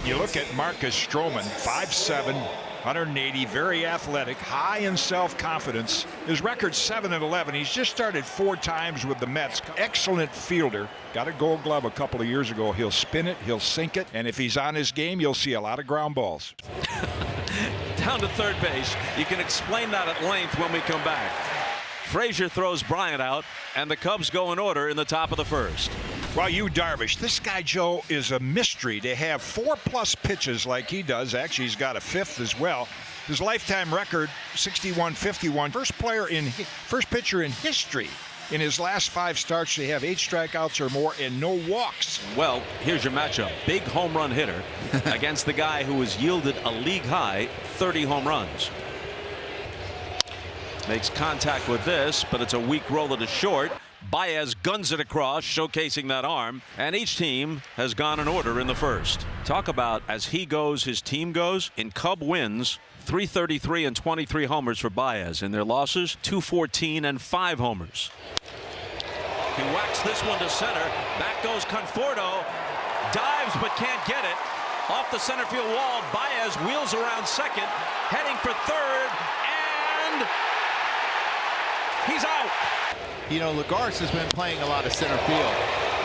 You look at Marcus Stroman, 5'7", 180, very athletic, high in self-confidence. His record's 7-11. He's just started 4 times with the Mets. Excellent fielder. Got a Gold Glove a couple of years ago. He'll spin it, he'll sink it, and if he's on his game, you'll see a lot of ground balls. Down to third base. You can explain that at length when we come back. Frazier throws Bryant out, and the Cubs go in order in the top of the first. Well, Yu Darvish, this guy, Joe, is a mystery to have 4+ pitches like he does. Actually, he's got a 5th as well. His lifetime record, 61-51. First pitcher in history in his last 5 starts to have 8 strikeouts or more and no walks. Well, here's your matchup. Big home run hitter against the guy who has yielded a league-high 30 home runs. Makes contact with this, but it's a weak roller to short. Baez guns it across, showcasing that arm, and each team has gone in order in the first. Talk about as he goes, his team goes. In Cub wins, 333 and 23 homers for Baez. In their losses, 214 and 5 homers. He whacks this one to center. Back goes Conforto. Dives but can't get it. Off the center field wall, Baez wheels around second, heading for third, and he's out. You know, Lagares has been playing a lot of center field,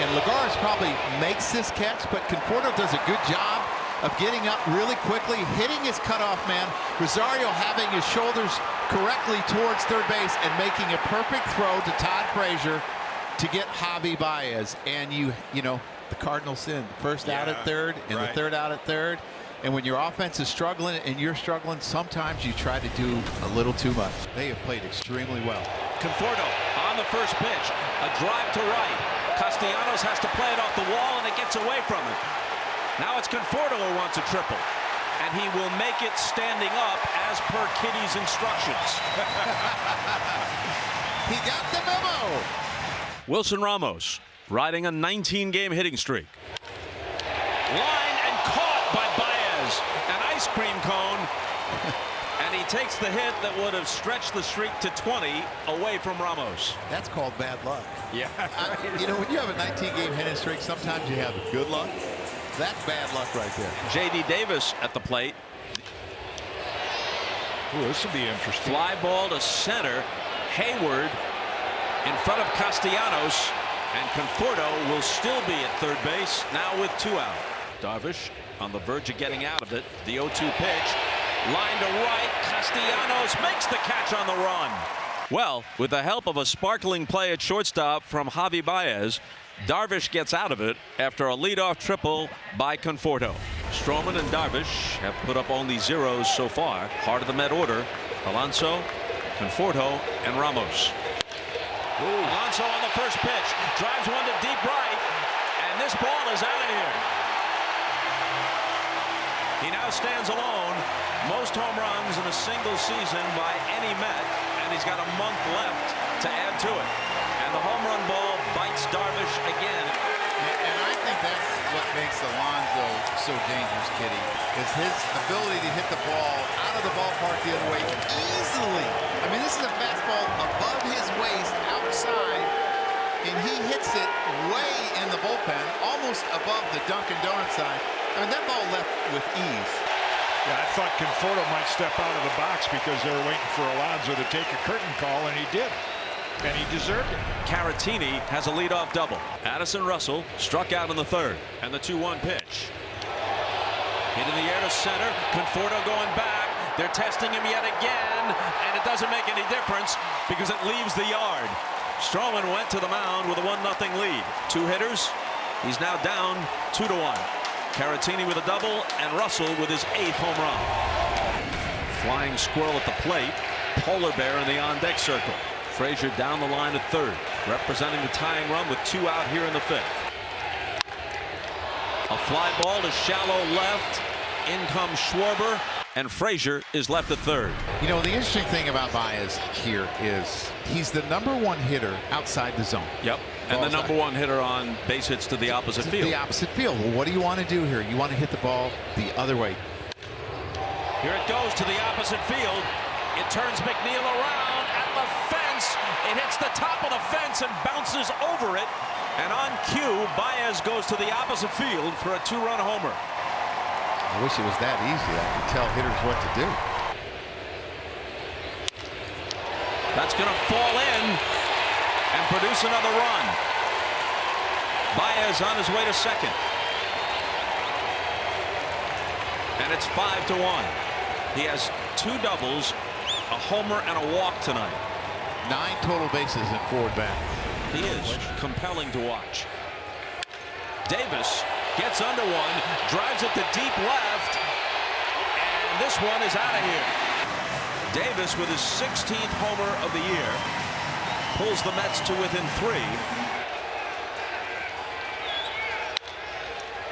and Lagares probably makes this catch, but Conforto does a good job of getting up really quickly, hitting his cutoff man. Rosario having his shoulders correctly towards third base and making a perfect throw to Todd Frazier to get Javi Baez. And you know, the Cardinals in first out at third and the third out at third. And when your offense is struggling and you're struggling, sometimes you try to do a little too much. They have played extremely well. Conforto on the first pitch, a drive to right. Castellanos has to play it off the wall, and it gets away from him. Now it's Conforto who wants a triple, and he will make it standing up as per Kitty's instructions. He got the memo. Wilson Ramos riding a 19-game hitting streak. Line and caught by Baez, an ice cream cone. And he takes the hit that would have stretched the streak to 20 away from Ramos. That's called bad luck. Yeah. You know, when you have a 19-game hitting streak, sometimes you have good luck. That's bad luck right there. J.D. Davis at the plate. Ooh, this will be interesting. Fly ball to center. Hayward in front of Castellanos. And Conforto will still be at third base, now with 2 out. Darvish on the verge of getting out of it. The 0-2 pitch. Line to right. Castellanos makes the catch on the run. Well, with the help of a sparkling play at shortstop from Javi Baez, Darvish gets out of it after a leadoff triple by Conforto. Stroman and Darvish have put up only zeros so far. Heart of the Met order: Alonso, Conforto, and Ramos. Ooh. Alonso on the first pitch, drives one to deep right, and this ball is out of here. He now stands alone. Most home runs in a single season by any Met, and he's got a month left to add to it. And the home run ball bites Darvish again. And I think that's what makes Alonso so dangerous, Kitty, is his ability to hit the ball out of the ballpark the other way easily. I mean, this is a fastball above his waist outside, and he hits it way in the bullpen, almost above the Dunkin' Donuts sign. I mean, that ball left with ease. Yeah, I thought Conforto might step out of the box because they were waiting for Alonso to take a curtain call, and he did. And he deserved it. Caratini has a leadoff double. Addison Russell struck out in the third. And the 2-1 pitch. Hit in the air to center. Conforto going back. They're testing him yet again. And it doesn't make any difference because it leaves the yard. Stroman went to the mound with a 1-0 lead. 2 hitters. He's now down 2-1. Caratini with a double, and Russell with his 8th home run. Flying squirrel at the plate. Polar bear in the on-deck circle. Frazier down the line at third, representing the tying run with 2 out here in the 5th. A fly ball to shallow left. In comes Schwarber, and Frazier is left at third. You know, the interesting thing about Baez here is he's the #1 hitter outside the zone. Yep. And the #1 hitter on base hits to the opposite field. The opposite field. Well, what do you want to do here? You want to hit the ball the other way. Here it goes to the opposite field. It turns McNeil around at the fence. It hits the top of the fence and bounces over it. And on cue, Baez goes to the opposite field for a 2-run homer. I wish it was that easy. I could tell hitters what to do. That's going to fall in and produce another run. Baez on his way to second. And it's 5-1. He has 2 doubles, a homer, and a walk tonight. 9 total bases in forward bat. He is compelling to watch. Davis gets under one, drives it to deep left, and this one is out of here. Davis with his 16th homer of the year pulls the Mets to within 3.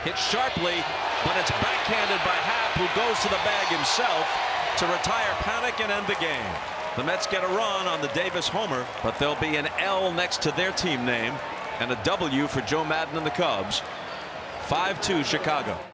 Hit sharply, but it's backhanded by Happ, who goes to the bag himself to retire Panic and end the game. The Mets get a run on the Davis homer, but there'll be an L next to their team name and a W for Joe Madden and the Cubs. 5-2 Chicago.